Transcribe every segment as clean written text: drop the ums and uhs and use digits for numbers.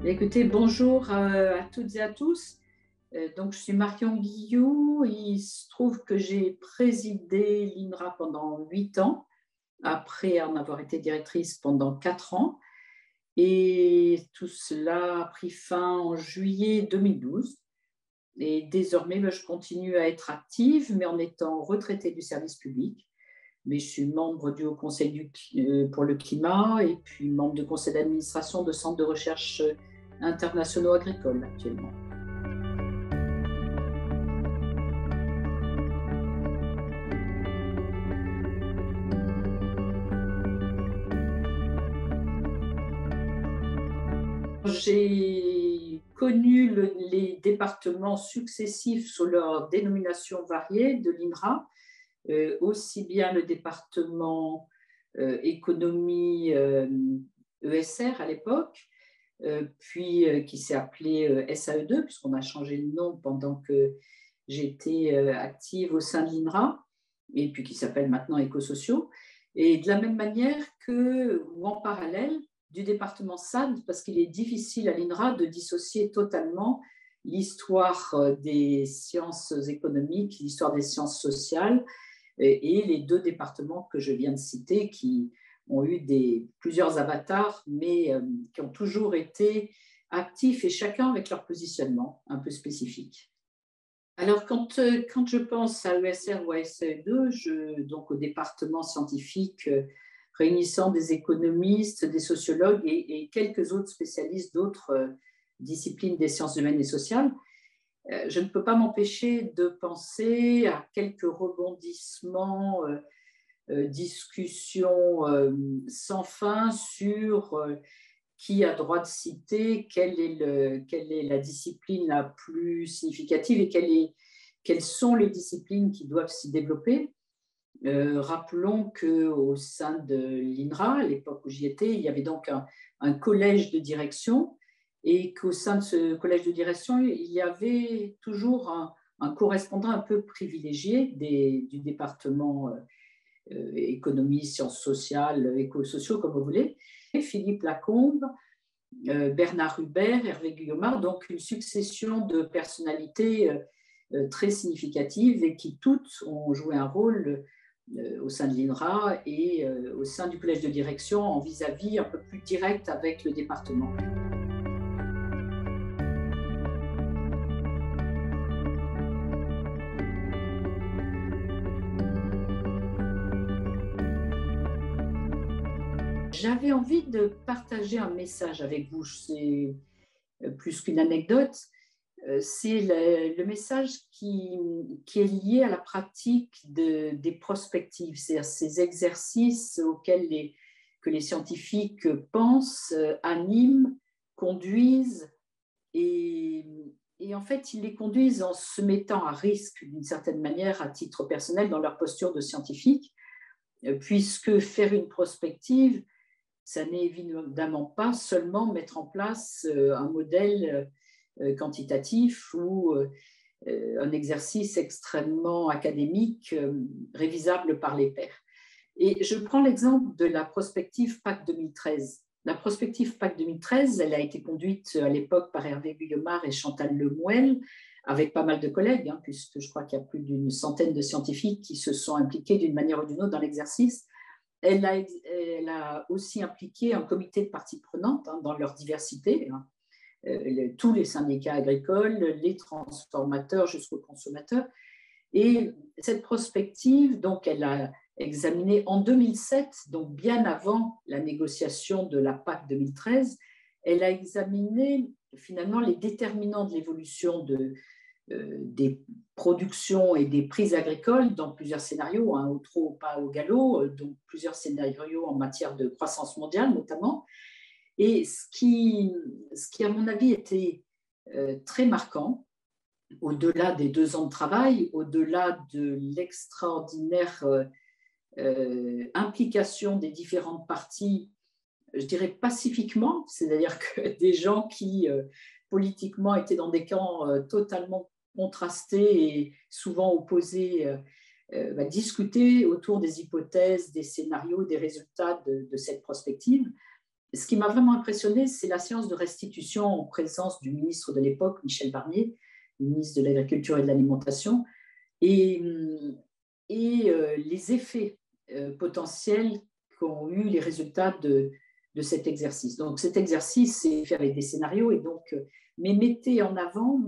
Écoutez, bonjour à toutes et à tous. Donc, je suis Marion Guillou. Il se trouve que j'ai présidé l'INRA pendant 8 ans, après en avoir été directrice pendant 4 ans. Et tout cela a pris fin en juillet 2012. Et désormais, je continue à être active, mais en étant retraitée du service public. Mais je suis membre du Haut Conseil pour le climat et puis membre du conseil d'administration de centres de recherche internationaux agricoles actuellement. J'ai connu les départements successifs sous leurs dénominations variées de l'INRA, aussi bien le département économie ESR à l'époque, puis qui s'est appelé SAE2, puisqu'on a changé de nom pendant que j'étais active au sein de l'INRA, et puis qui s'appelle maintenant Écosociaux. Et de la même manière que, ou en parallèle, du département SAD, parce qu'il est difficile à l'INRA de dissocier totalement l'histoire des sciences économiques, l'histoire des sciences sociales, et les deux départements que je viens de citer, qui ont eu plusieurs avatars, mais qui ont toujours été actifs et chacun avec leur positionnement un peu spécifique. Alors, quand je pense à ESR ou à SE2, donc au département scientifique réunissant des économistes, des sociologues et quelques autres spécialistes d'autres disciplines des sciences humaines et sociales, je ne peux pas m'empêcher de penser à quelques rebondissements, discussions sans fin sur qui a droit de citer, quelle est la discipline la plus significative et quelles sont les disciplines qui doivent s'y développer. Rappelons qu'au sein de l'INRA, à l'époque où j'y étais, il y avait donc un collège de direction et qu'au sein de ce collège de direction, il y avait toujours un correspondant un peu privilégié du département économie, sciences sociales, éco-sociaux, comme vous voulez, et Philippe Lacombe, Bernard Hubert, Hervé Guillaumard, donc une succession de personnalités très significatives et qui toutes ont joué un rôle au sein de l'INRA et au sein du collège de direction en vis-à-vis un peu plus direct avec le département. J'avais envie de partager un message avec vous. C'est plus qu'une anecdote. C'est le message qui est lié à la pratique des prospectives, c'est-à-dire ces exercices que les scientifiques pensent, animent, conduisent, et, et en fait, ils les conduisent en se mettant à risque d'une certaine manière à titre personnel dans leur posture de scientifique, puisque faire une prospective, ça n'est évidemment pas seulement mettre en place un modèle quantitatif ou un exercice extrêmement académique, révisable par les pairs. Et je prends l'exemple de la prospective PAC 2013. La prospective PAC 2013, elle a été conduite à l'époque par Hervé Guillaumard et Chantal Lemouel, avec pas mal de collègues, puisque je crois qu'il y a plus d'une centaine de scientifiques qui se sont impliqués d'une manière ou d'une autre dans l'exercice. Elle a aussi impliqué un comité de parties prenantes dans leur diversité, tous les syndicats agricoles, les transformateurs jusqu'aux consommateurs. Et cette prospective, donc, elle a examiné en 2007, donc bien avant la négociation de la PAC 2013, elle a examiné finalement les déterminants de l'évolution des productions et des prix agricoles dans plusieurs scénarios, au trot, au pas, au galop, donc plusieurs scénarios en matière de croissance mondiale notamment. Et ce qui à mon avis, était très marquant, au-delà des 2 ans de travail, au-delà de l'extraordinaire implication des différentes parties, je dirais pacifiquement, c'est-à-dire que des gens qui politiquement étaient dans des camps totalement contrastés et souvent opposés, discuter autour des hypothèses, des scénarios, des résultats de cette prospective. Ce qui m'a vraiment impressionné, c'est la séance de restitution en présence du ministre de l'époque, Michel Barnier, ministre de l'Agriculture et de l'Alimentation, et, les effets potentiels qu'ont eu les résultats de cet exercice. Donc cet exercice est fait avec des scénarios, et donc, mais mettait en avant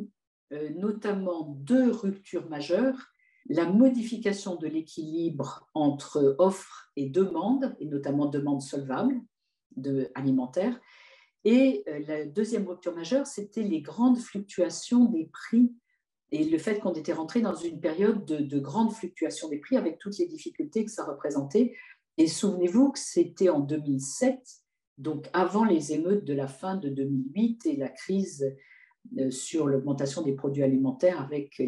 notamment deux ruptures majeures: la modification de l'équilibre entre offre et demande, et notamment demande solvable alimentaire. Et la deuxième rupture majeure, c'était les grandes fluctuations des prix et le fait qu'on était rentré dans une période de grande fluctuation des prix avec toutes les difficultés que ça représentait. Et souvenez-vous que c'était en 2007, donc avant les émeutes de la fin de 2008 et la crise sur l'augmentation des produits alimentaires avec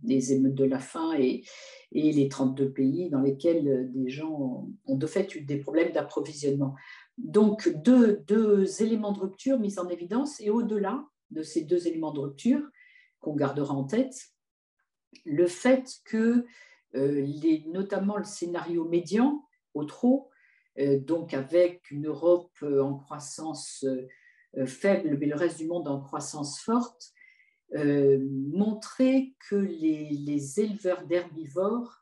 les émeutes de la faim et les 32 pays dans lesquels des gens ont de fait eu des problèmes d'approvisionnement. Donc, deux éléments de rupture mis en évidence, et au-delà de ces deux éléments de rupture qu'on gardera en tête, le fait que notamment le scénario médian au trop, donc avec une Europe en croissance faible, mais le reste du monde en croissance forte, montrait que les éleveurs d'herbivores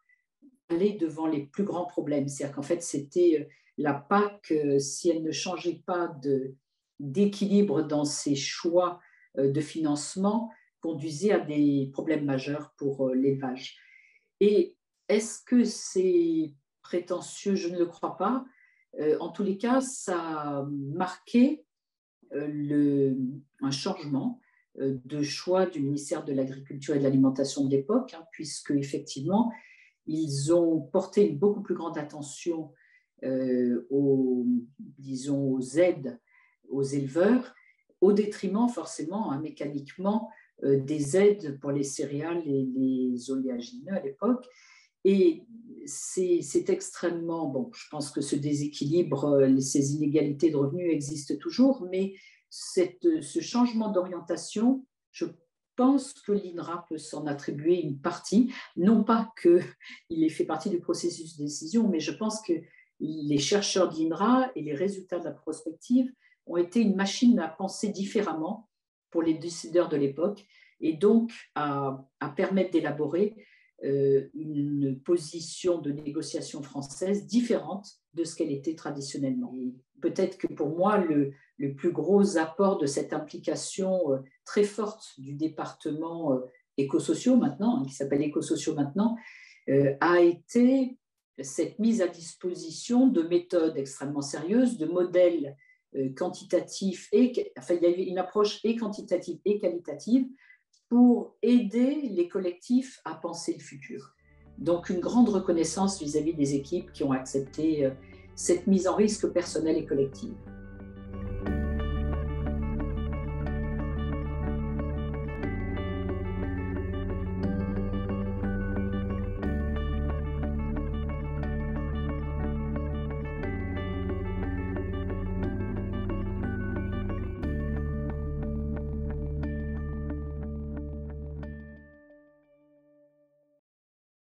allaient devant les plus grands problèmes. C'est-à-dire qu'en fait, c'était la PAC, si elle ne changeait pas d'équilibre dans ses choix de financement, conduisait à des problèmes majeurs pour l'élevage. Et est-ce que c'est prétentieux? Je ne le crois pas. En tous les cas, ça a marqué un changement de choix du ministère de l'Agriculture et de l'Alimentation de l'époque, puisque effectivement, ils ont porté une beaucoup plus grande attention disons, aux aides aux éleveurs, au détriment forcément, mécaniquement, des aides pour les céréales et les oléagineux à l'époque. Et c'est extrêmement, bon, je pense que ce déséquilibre, ces inégalités de revenus existent toujours, mais ce changement d'orientation, je pense que l'INRA peut s'en attribuer une partie, non pas qu'il ait fait partie du processus de décision, mais je pense que les chercheurs de l'INRA et les résultats de la prospective ont été une machine à penser différemment pour les décideurs de l'époque, et donc à permettre d'élaborer une position de négociation française différente de ce qu'elle était traditionnellement. Et peut-être que pour moi, le plus gros apport de cette implication très forte du département éco-sociaux maintenant, qui s'appelle éco-sociaux maintenant, a été cette mise à disposition de méthodes extrêmement sérieuses, de modèles quantitatifs, enfin il y a eu une approche et quantitative et qualitative pour aider les collectifs à penser le futur. Donc une grande reconnaissance vis-à-vis des équipes qui ont accepté cette mise en risque personnelle et collective.